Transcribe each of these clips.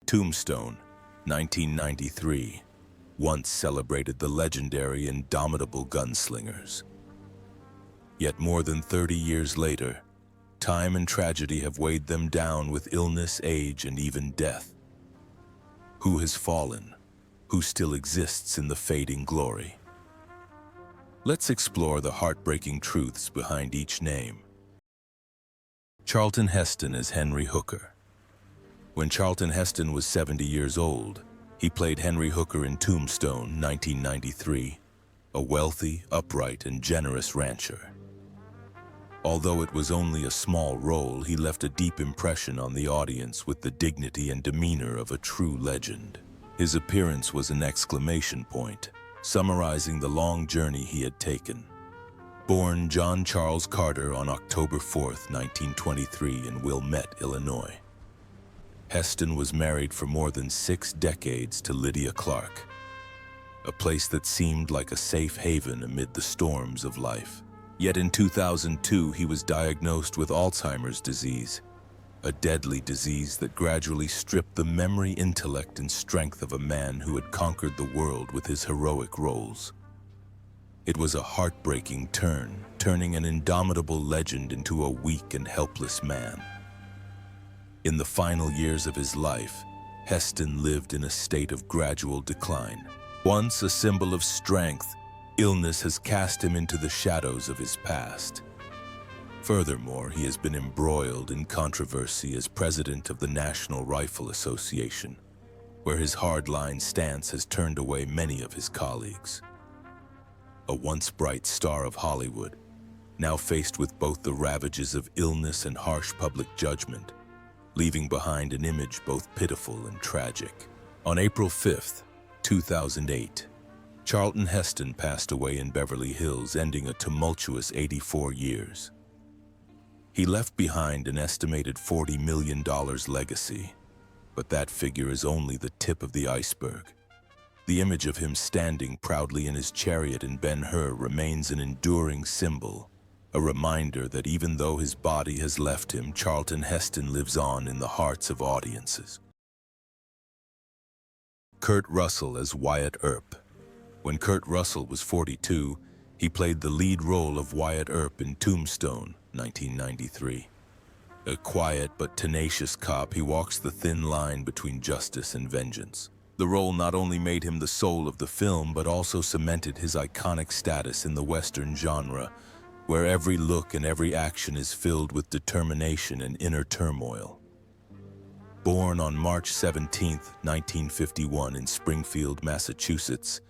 Tombstone, 1993, once celebrated the legendary indomitable gunslingers. Yet more than 30 years later, time and tragedy have weighed them down with illness, age, and even death. Who has fallen? Who still exists in the fading glory? Let's explore the heartbreaking truths behind each name. Charlton Heston as Henry Hooker. When Charlton Heston was 70 years old, he played Henry Hooker in Tombstone, 1993, a wealthy, upright, and generous rancher. Although it was only a small role, he left a deep impression on the audience with the dignity and demeanor of a true legend. His appearance was an exclamation point, summarizing the long journey he had taken. Born John Charles Carter on October 4, 1923 in Wilmette, Illinois. Heston was married for more than 6 decades to Lydia Clark, a place that seemed like a safe haven amid the storms of life. Yet in 2002, he was diagnosed with Alzheimer's disease, a deadly disease that gradually stripped the memory, intellect, and strength of a man who had conquered the world with his heroic roles. It was a heartbreaking turn, turning an indomitable legend into a weak and helpless man. In the final years of his life, Heston lived in a state of gradual decline. Once a symbol of strength, illness has cast him into the shadows of his past. Furthermore, he has been embroiled in controversy as president of the National Rifle Association, where his hardline stance has turned away many of his colleagues. A once bright star of Hollywood, now faced with both the ravages of illness and harsh public judgment, leaving behind an image both pitiful and tragic. On April 5, 2008, Charlton Heston passed away in Beverly Hills, ending a tumultuous 84 years. He left behind an estimated $40 million legacy, but that figure is only the tip of the iceberg. The image of him standing proudly in his chariot in Ben-Hur remains an enduring symbol, a reminder that even though his body has left him, Charlton Heston lives on in the hearts of audiences. Kurt Russell as Wyatt Earp. When Kurt Russell was 42, he played the lead role of Wyatt Earp in Tombstone, 1993. A quiet but tenacious cop, he walks the thin line between justice and vengeance. The role not only made him the soul of the film, but also cemented his iconic status in the Western genre, where every look and every action is filled with determination and inner turmoil. Born on March 17, 1951 in Springfield, Massachusetts,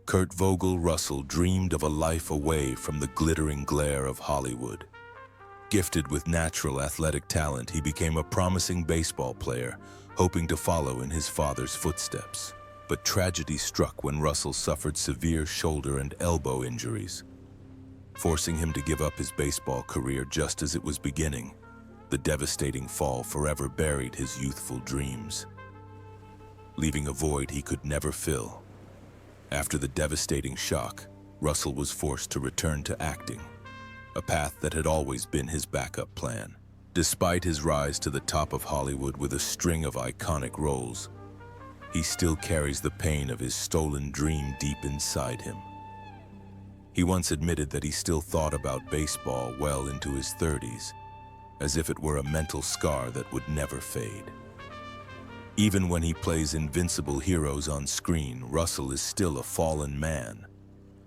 Kurt Vogel Russell dreamed of a life away from the glittering glare of Hollywood. Gifted with natural athletic talent, he became a promising baseball player, hoping to follow in his father's footsteps. But tragedy struck when Russell suffered severe shoulder and elbow injuries, forcing him to give up his baseball career just as it was beginning. The devastating fall forever buried his youthful dreams, leaving a void he could never fill. After the devastating shock, Russell was forced to return to acting, a path that had always been his backup plan. Despite his rise to the top of Hollywood with a string of iconic roles, he still carries the pain of his stolen dream deep inside him. He once admitted that he still thought about baseball well into his 30s, as if it were a mental scar that would never fade. Even when he plays invincible heroes on screen, Russell is still a fallen man,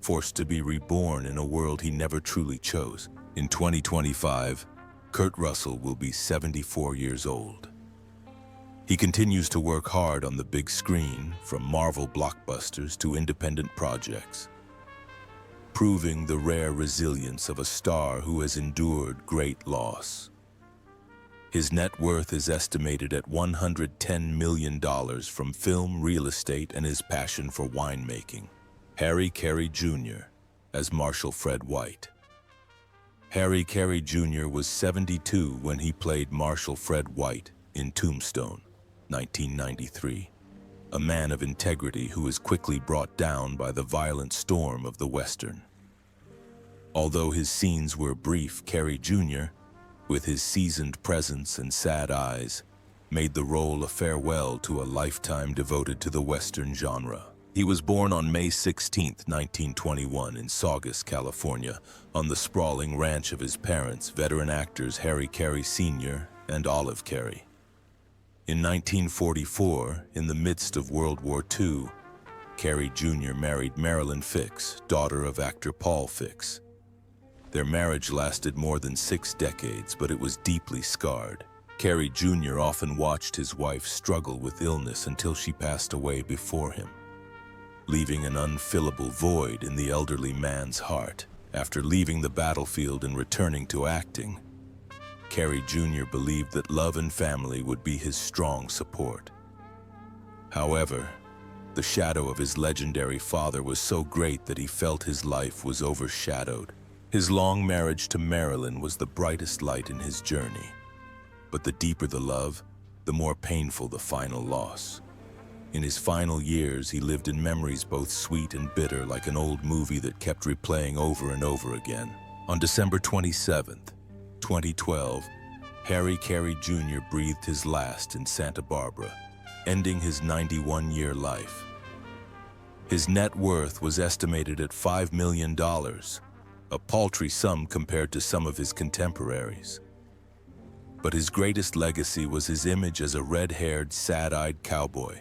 forced to be reborn in a world he never truly chose. In 2025, Kurt Russell will be 74 years old. He continues to work hard on the big screen, from Marvel blockbusters to independent projects, proving the rare resilience of a star who has endured great loss. His net worth is estimated at $110 million from film, real estate, and his passion for winemaking. Harry Carey Jr. as Marshall Fred White. Harry Carey Jr. was 72 when he played Marshall Fred White in Tombstone, 1993, a man of integrity who was quickly brought down by the violent storm of the Western. Although his scenes were brief, Carey Jr., with his seasoned presence and sad eyes, made the role a farewell to a lifetime devoted to the Western genre. He was born on May 16, 1921 in Saugus, California, on the sprawling ranch of his parents, veteran actors Harry Carey Sr. and Olive Carey. In 1944, in the midst of World War II, Carey Jr. married Marilyn Fix, daughter of actor Paul Fix. Their marriage lasted more than 6 decades, but it was deeply scarred. Carey Jr. often watched his wife struggle with illness until she passed away before him, leaving an unfillable void in the elderly man's heart. After leaving the battlefield and returning to acting, Carey Jr. believed that love and family would be his strong support. However, the shadow of his legendary father was so great that he felt his life was overshadowed. His long marriage to Marilyn was the brightest light in his journey. But the deeper the love, the more painful the final loss. In his final years, he lived in memories both sweet and bitter, like an old movie that kept replaying over and over again. On December 27, 2012, Harry Carey Jr. breathed his last in Santa Barbara, ending his 91-year life. His net worth was estimated at $5 million, a paltry sum compared to some of his contemporaries. But his greatest legacy was his image as a red-haired, sad-eyed cowboy,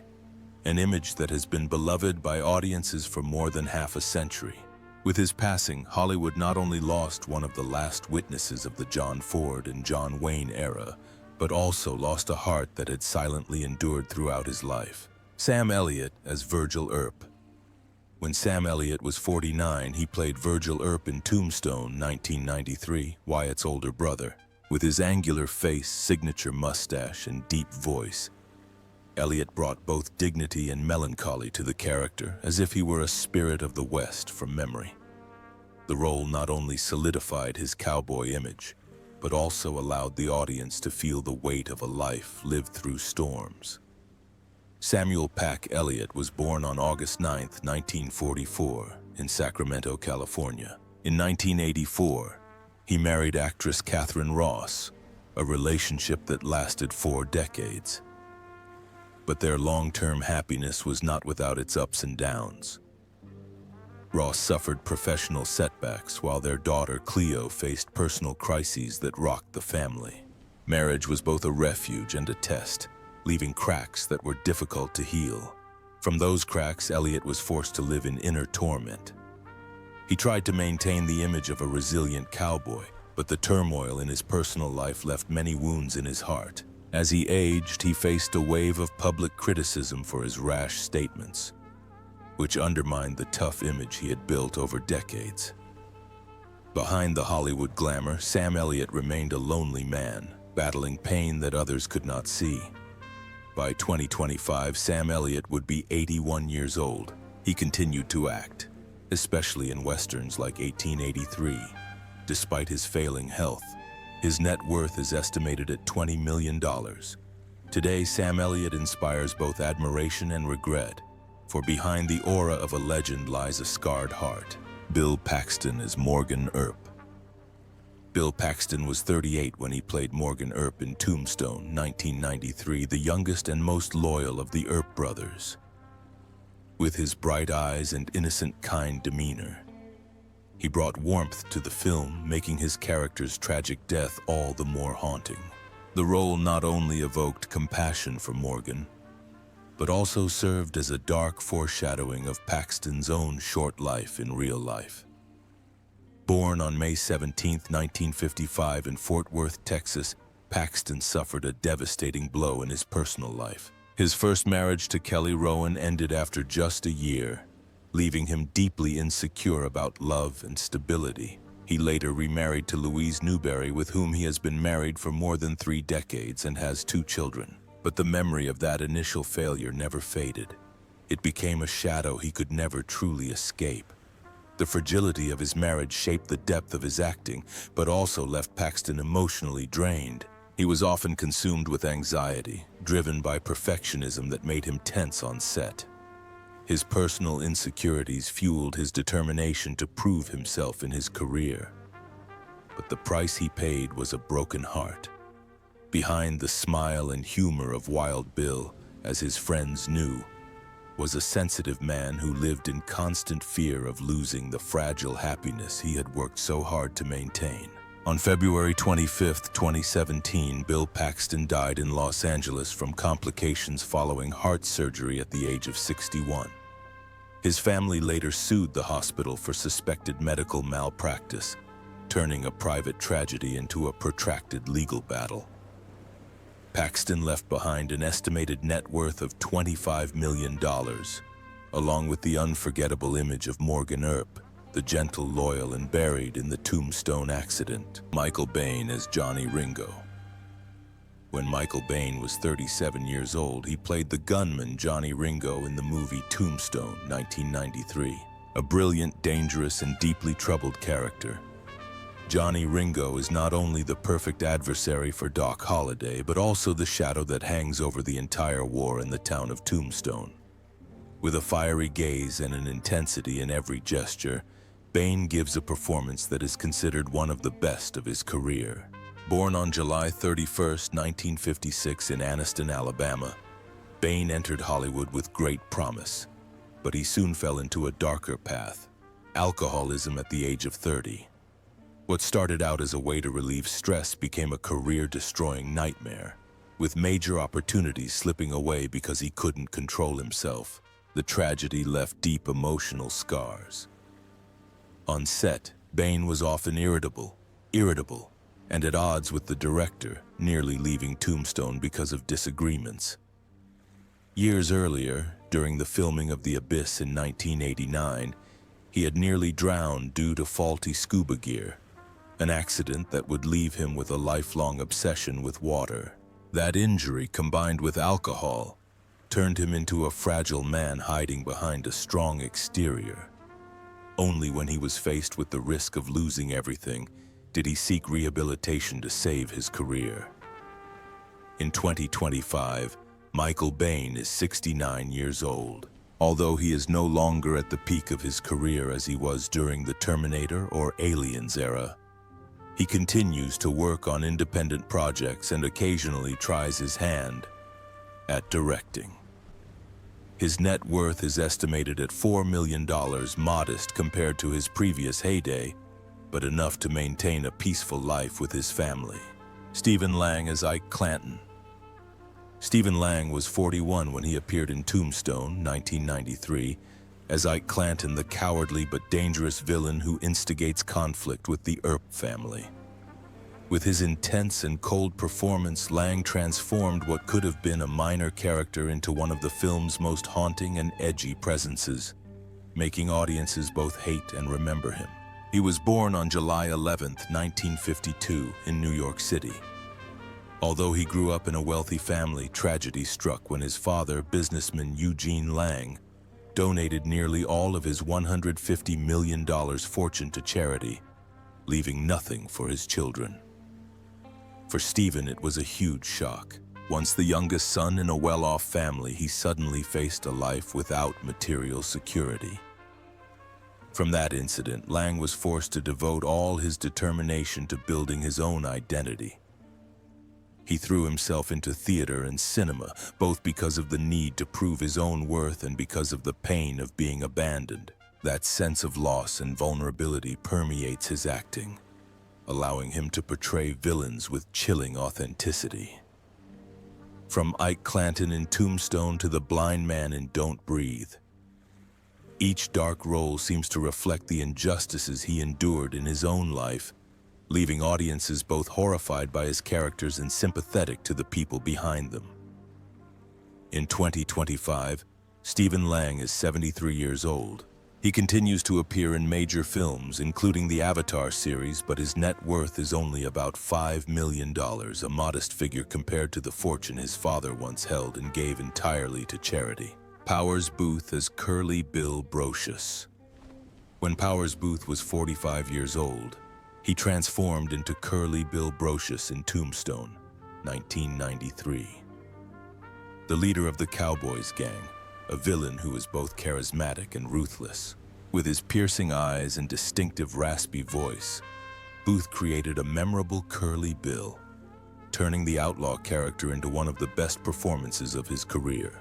an image that has been beloved by audiences for more than half a century. With his passing, Hollywood not only lost one of the last witnesses of the John Ford and John Wayne era, but also lost a heart that had silently endured throughout his life. Sam Elliott as Virgil Earp. When Sam Elliott was 49, he played Virgil Earp in Tombstone, 1993, Wyatt's older brother. With his angular face, signature mustache, and deep voice, Elliott brought both dignity and melancholy to the character, as if he were a spirit of the West from memory. The role not only solidified his cowboy image, but also allowed the audience to feel the weight of a life lived through storms. Samuel Pack Elliott was born on August 9, 1944, in Sacramento, California. In 1984, he married actress Catherine Ross, a relationship that lasted 4 decades. But their long-term happiness was not without its ups and downs. Ross suffered professional setbacks while their daughter Cleo faced personal crises that rocked the family. Marriage was both a refuge and a test, leaving cracks that were difficult to heal. From those cracks, Elliott was forced to live in inner torment. He tried to maintain the image of a resilient cowboy, but the turmoil in his personal life left many wounds in his heart. As he aged, he faced a wave of public criticism for his rash statements, which undermined the tough image he had built over decades. Behind the Hollywood glamour, Sam Elliott remained a lonely man, battling pain that others could not see. By 2025, Sam Elliott would be 81 years old. He continued to act, especially in westerns like 1883. Despite his failing health, his net worth is estimated at $20 million. Today, Sam Elliott inspires both admiration and regret, for behind the aura of a legend lies a scarred heart. Bill Paxton as Morgan Earp. Bill Paxton was 38 when he played Morgan Earp in Tombstone, 1993, the youngest and most loyal of the Earp brothers. With his bright eyes and innocent, kind demeanor, he brought warmth to the film, making his character's tragic death all the more haunting. The role not only evoked compassion for Morgan, but also served as a dark foreshadowing of Paxton's own short life in real life. Born on May 17, 1955 in Fort Worth, Texas, Paxton suffered a devastating blow in his personal life. His first marriage to Kelly Rowan ended after just a year, leaving him deeply insecure about love and stability. He later remarried to Louise Newberry, with whom he has been married for more than 3 decades and has 2 children. But the memory of that initial failure never faded. It became a shadow he could never truly escape. The fragility of his marriage shaped the depth of his acting, but also left Paxton emotionally drained. He was often consumed with anxiety, driven by perfectionism that made him tense on set. His personal insecurities fueled his determination to prove himself in his career. But the price he paid was a broken heart. behind the smile and humor of Wild Bill, as his friends knew, was a sensitive man who lived in constant fear of losing the fragile happiness he had worked so hard to maintain. On February 25, 2017, Bill Paxton died in Los Angeles from complications following heart surgery at the age of 61. His family later sued the hospital for suspected medical malpractice, turning a private tragedy into a protracted legal battle. Paxton left behind an estimated net worth of $25 million, along with the unforgettable image of Morgan Earp, the gentle, loyal, and buried in the Tombstone accident. Michael Biehn as Johnny Ringo. When Michael Biehn was 37 years old, he played the gunman Johnny Ringo in the movie Tombstone, 1993. A brilliant, dangerous, and deeply troubled character, Johnny Ringo is not only the perfect adversary for Doc Holliday, but also the shadow that hangs over the entire war in the town of Tombstone. With a fiery gaze and an intensity in every gesture, Biehn gives a performance that is considered one of the best of his career. Born on July 31, 1956 in Anniston, Alabama, Biehn entered Hollywood with great promise, but he soon fell into a darker path: alcoholism at the age of 30. What started out as a way to relieve stress became a career-destroying nightmare, with major opportunities slipping away because he couldn't control himself. The tragedy left deep emotional scars. On set, Biehn was often irritable, and at odds with the director, nearly leaving Tombstone because of disagreements. Years earlier, during the filming of The Abyss in 1989, he had nearly drowned due to faulty scuba gear, an accident that would leave him with a lifelong obsession with water. That injury, combined with alcohol, turned him into a fragile man hiding behind a strong exterior. Only when he was faced with the risk of losing everything did he seek rehabilitation to save his career. In 2025, Michael Biehn is 69 years old. Although he is no longer at the peak of his career as he was during the Terminator or Aliens era, he continues to work on independent projects and occasionally tries his hand at directing. His net worth is estimated at $4 million, modest compared to his previous heyday, but enough to maintain a peaceful life with his family. Stephen Lang as Ike Clanton. Stephen Lang was 41 when he appeared in Tombstone, 1993, as Ike Clanton, the cowardly but dangerous villain who instigates conflict with the Earp family. With his intense and cold performance, Lang transformed what could have been a minor character into one of the film's most haunting and edgy presences, making audiences both hate and remember him. He was born on July 11, 1952, in New York City. Although he grew up in a wealthy family, tragedy struck when his father, businessman Eugene Lang, donated nearly all of his $150 million fortune to charity, leaving nothing for his children. For Stephen, it was a huge shock. Once the youngest son in a well-off family, he suddenly faced a life without material security. From that incident, Lang was forced to devote all his determination to building his own identity. He threw himself into theater and cinema, both because of the need to prove his own worth and because of the pain of being abandoned. That sense of loss and vulnerability permeates his acting, allowing him to portray villains with chilling authenticity. From Ike Clanton in Tombstone to the blind man in Don't Breathe, each dark role seems to reflect the injustices he endured in his own life, leaving audiences both horrified by his characters and sympathetic to the people behind them. In 2025, Stephen Lang is 73 years old. He continues to appear in major films, including the Avatar series, but his net worth is only about $5 million, a modest figure compared to the fortune his father once held and gave entirely to charity. Powers Booth as Curly Bill Brocious. When Powers Booth was 45 years old, he transformed into Curly Bill Brocious in Tombstone, 1993. The leader of the Cowboys gang, a villain who is both charismatic and ruthless. With his piercing eyes and distinctive raspy voice, Booth created a memorable Curly Bill, turning the outlaw character into one of the best performances of his career.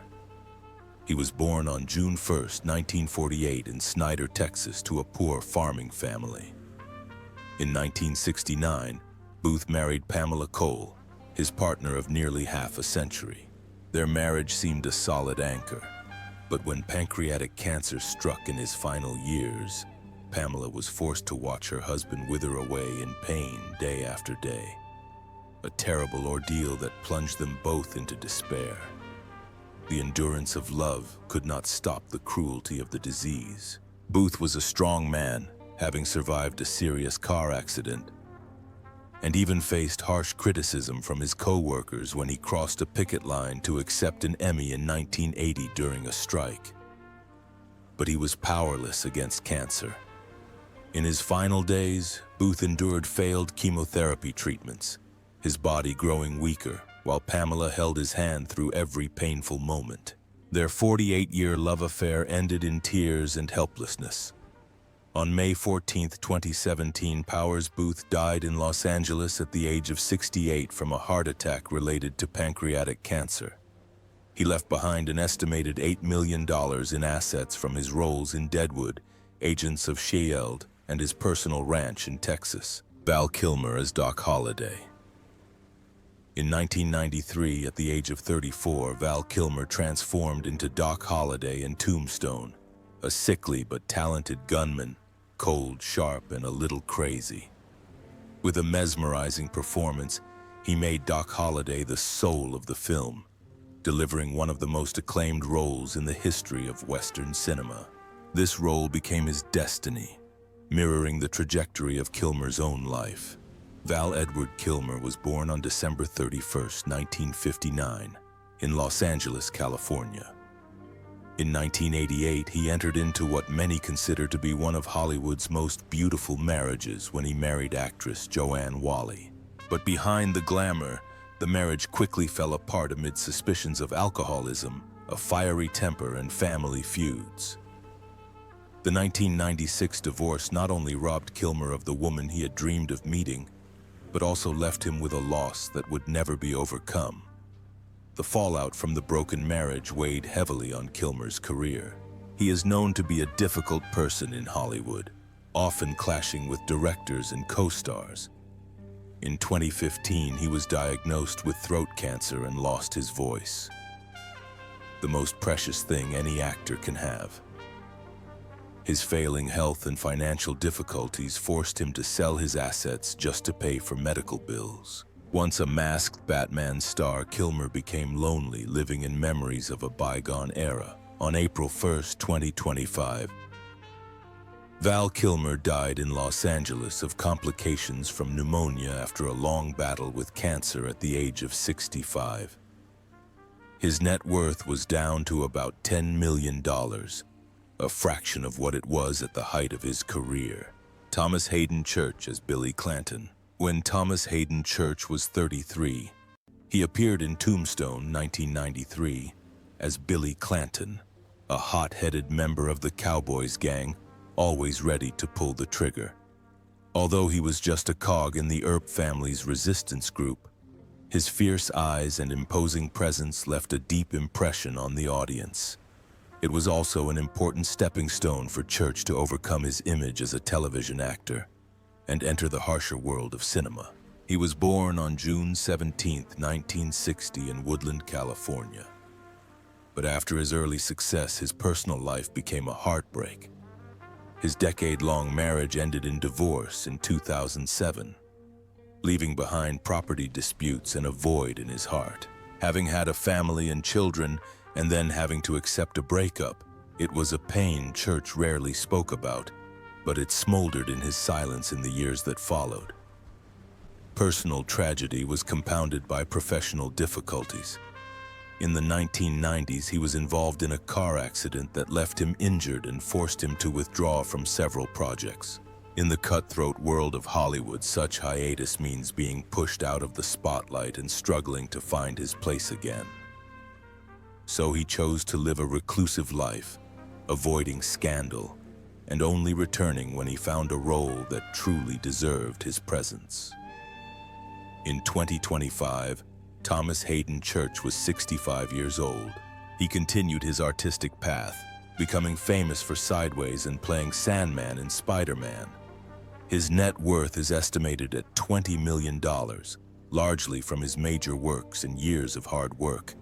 He was born on June 1st, 1948 in Snyder, Texas, to a poor farming family. In 1969, Booth married Pamela Cole, his partner of nearly half a century. Their marriage seemed a solid anchor, but when pancreatic cancer struck in his final years, Pamela was forced to watch her husband wither away in pain day after day. A terrible ordeal that plunged them both into despair. The endurance of love could not stop the cruelty of the disease. Booth was a strong man, having survived a serious car accident, and even faced harsh criticism from his co-workers when he crossed a picket line to accept an Emmy in 1980 during a strike. But he was powerless against cancer. In his final days, Booth endured failed chemotherapy treatments, his body growing weaker, while Pamela held his hand through every painful moment. Their 48-year love affair ended in tears and helplessness. On May 14, 2017, Powers Booth died in Los Angeles at the age of 68 from a heart attack related to pancreatic cancer. He left behind an estimated $8 million in assets from his roles in Deadwood, Agents of S.H.I.E.L.D., and his personal ranch in Texas. Val Kilmer as Doc Holliday. In 1993, at the age of 34, Val Kilmer transformed into Doc Holliday in Tombstone, a sickly but talented gunman, cold, sharp, and a little crazy. With a mesmerizing performance, he made Doc Holliday the soul of the film, delivering one of the most acclaimed roles in the history of Western cinema. This role became his destiny, mirroring the trajectory of Kilmer's own life. Val Edward Kilmer was born on December 31, 1959, in Los Angeles, California. In 1988, he entered into what many consider to be one of Hollywood's most beautiful marriages when he married actress Joanne Whalley. But behind the glamour, the marriage quickly fell apart amid suspicions of alcoholism, a fiery temper, and family feuds. The 1996 divorce not only robbed Kilmer of the woman he had dreamed of meeting, but also left him with a loss that would never be overcome. The fallout from the broken marriage weighed heavily on Kilmer's career. He is known to be a difficult person in Hollywood, often clashing with directors and co-stars. In 2015, he was diagnosed with throat cancer and lost his voice. The most precious thing any actor can have. His failing health and financial difficulties forced him to sell his assets just to pay for medical bills. Once a masked Batman star, Kilmer became lonely, living in memories of a bygone era. On April 1, 2025, Val Kilmer died in Los Angeles of complications from pneumonia after a long battle with cancer at the age of 65. His net worth was down to about $10 million, a fraction of what it was at the height of his career. Thomas Hayden Church as Billy Clanton. When Thomas Hayden Church was 33, he appeared in Tombstone 1993 as Billy Clanton, a hot-headed member of the Cowboys gang, always ready to pull the trigger. Although he was just a cog in the Earp family's resistance group, his fierce eyes and imposing presence left a deep impression on the audience. It was also an important stepping stone for Church to overcome his image as a television actor and enter the harsher world of cinema. He was born on June 17, 1960 in Woodland, California. But after his early success, his personal life became a heartbreak. His decade-long marriage ended in divorce in 2007, leaving behind property disputes and a void in his heart. Having had a family and children, and then having to accept a breakup, it was a pain Church rarely spoke about, but it smoldered in his silence in the years that followed. Personal tragedy was compounded by professional difficulties. In the 1990s, he was involved in a car accident that left him injured and forced him to withdraw from several projects. In the cutthroat world of Hollywood, such hiatus means being pushed out of the spotlight and struggling to find his place again. So he chose to live a reclusive life, avoiding scandal, and only returning when he found a role that truly deserved his presence. In 2025, Thomas Hayden Church was 65 years old. He continued his artistic path, becoming famous for Sideways and playing Sandman in Spider-Man. His net worth is estimated at $20 million, largely from his major works and years of hard work.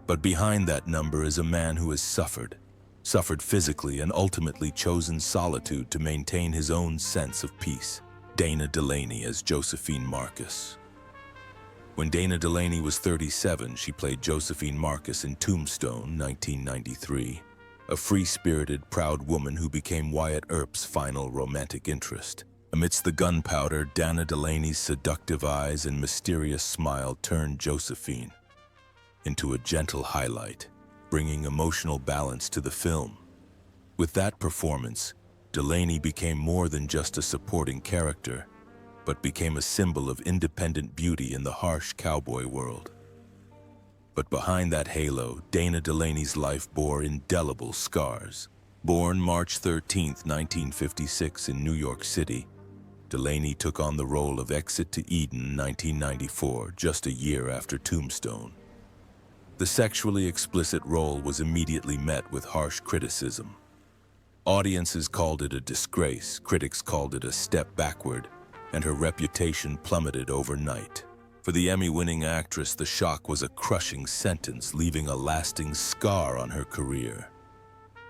But behind that number is a man who has suffered physically and ultimately chosen solitude to maintain his own sense of peace. Dana Delany as Josephine Marcus. When Dana Delany was 37, she played Josephine Marcus in Tombstone, 1993, a free-spirited, proud woman who became Wyatt Earp's final romantic interest. Amidst the gunpowder, Dana Delany's seductive eyes and mysterious smile turned Josephine into a gentle highlight, bringing emotional balance to the film. With that performance, Delany became more than just a supporting character, but became a symbol of independent beauty in the harsh cowboy world. But behind that halo, Dana Delany's life bore indelible scars. Born March 13, 1956 in New York City, Delany took on the role of Exit to Eden in 1994, just a year after Tombstone. The sexually explicit role was immediately met with harsh criticism. Audiences called it a disgrace, critics called it a step backward, and her reputation plummeted overnight. For the Emmy-winning actress, the shock was a crushing sentence, leaving a lasting scar on her career.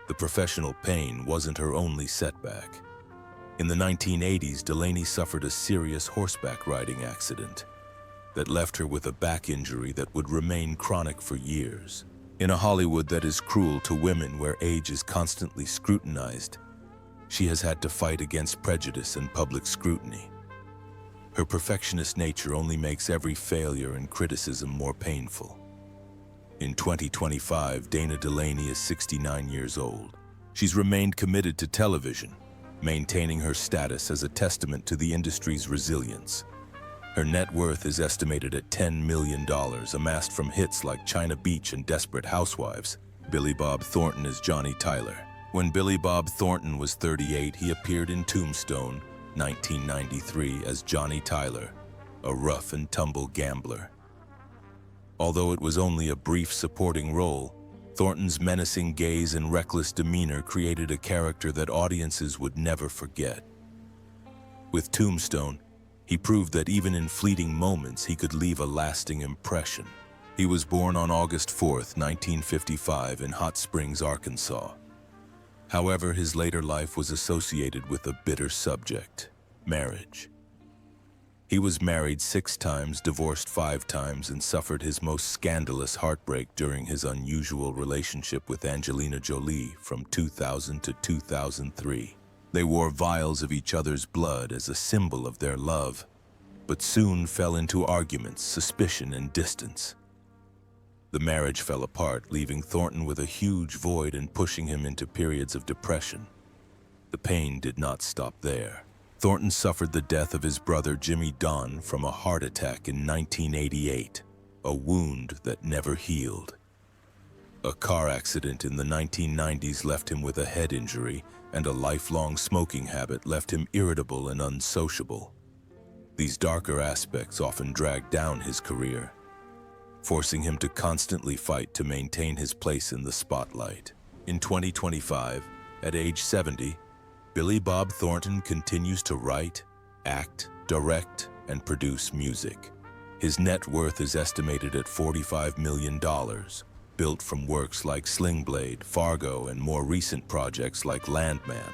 The professional pain wasn't her only setback. In the 1980s, Delany suffered a serious horseback riding accident that left her with a back injury that would remain chronic for years. In a Hollywood that is cruel to women, where age is constantly scrutinized, she has had to fight against prejudice and public scrutiny. Her perfectionist nature only makes every failure and criticism more painful. In 2025, Dana Delany is 69 years old. She's remained committed to television, maintaining her status as a testament to the industry's resilience. Her net worth is estimated at $10 million, amassed from hits like China Beach and Desperate Housewives. Billy Bob Thornton as Johnny Tyler. When Billy Bob Thornton was 38, he appeared in Tombstone, 1993, as Johnny Tyler, a rough and tumble gambler. Although it was only a brief supporting role, Thornton's menacing gaze and reckless demeanor created a character that audiences would never forget. With Tombstone, he proved that even in fleeting moments he could leave a lasting impression. He was born on August 4, 1955 in Hot Springs, Arkansas. However, his later life was associated with a bitter subject: marriage. He was married 6 times, divorced 5 times, and suffered his most scandalous heartbreak during his unusual relationship with Angelina Jolie from 2000 to 2003. They wore vials of each other's blood as a symbol of their love, but soon fell into arguments, suspicion, and distance. The marriage fell apart, leaving Thornton with a huge void and pushing him into periods of depression. The pain did not stop there. Thornton suffered the death of his brother Jimmy Don from a heart attack in 1988, a wound that never healed. A car accident in the 1990s left him with a head injury, and a lifelong smoking habit left him irritable and unsociable. These darker aspects often dragged down his career, forcing him to constantly fight to maintain his place in the spotlight. In 2025, at age 70, Billy Bob Thornton continues to write, act, direct, and produce music. His net worth is estimated at $45 million, built from works like Sling Blade, Fargo, and more recent projects like Landman.